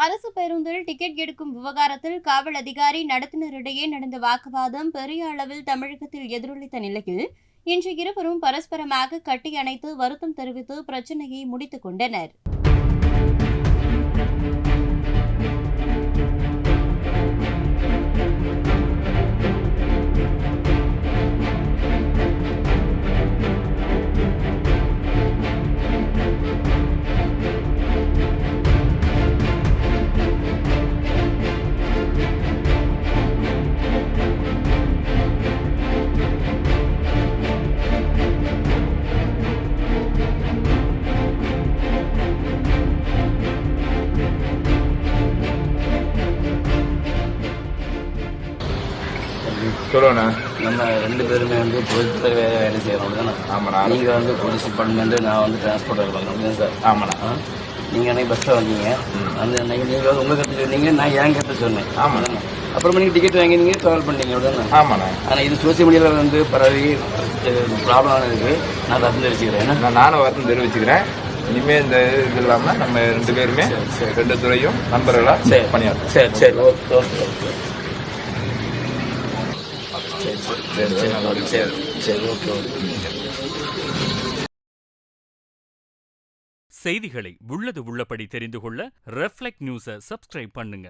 அரசு பேருந்தில் டிக்கெட் எடுக்கும் விவகாரத்தில் காவல் அதிகாரி நடத்துனரிடையே நடந்த வாக்குவாதம் பெரிய அளவில் தமிழகத்தில் எதிரொலித்த நிலையில் இன்று இருவரும் பரஸ்பரமாக கட்டியணைத்து வருத்தம் தெரிவித்து பிரச்சினையை முடித்துக் கொண்டனர். சொல்லுண்ணா, நம்ம ரெண்டு பேருமே பொதுத்துறை வேலை செய்யறோம் தானே? ஆமாண்ணா. நீங்க போலீஸ் டிபார்ட்மெண்ட், நான் டிரான்ஸ்போர்ட் இருக்கேன் சார். ஆமாண்ணா. நீங்க அன்னைக்கு பஸ்ல வந்தீங்க, அந்த நீங்க உங்க கருத்து சொன்னீங்க, நான் என் கருத்து சொன்னேன். ஆமாண்ணா. அப்புறமா நீங்க டிக்கெட் வாங்கி நீங்க ட்ராவல் பண்ணீங்க அப்படிதானே? ஆமாண்ணா. ஆனா இது சோசியல் மீடியாவில் பரவி ப்ராப்ளம் ஆனதுக்கு நான் வருத்தம் தெரிவிச்சுக்கிறேன். நானும் வருத்தம் தெரிவிச்சுக்கிறேன். இனிமே இந்த இது இல்லாம நம்ம ரெண்டு பேருமே ரெண்டு துறையும் நண்பர்களா பணியாற்றும். சரி சரி, ஓகே ஓகே ஓகே. செய்திகளை உள்ளது உள்ளபடி தெரிந்து கொள்ள ரெஃப்ளெக்ட் நியூஸை சப்ஸ்கிரைப் பண்ணுங்க.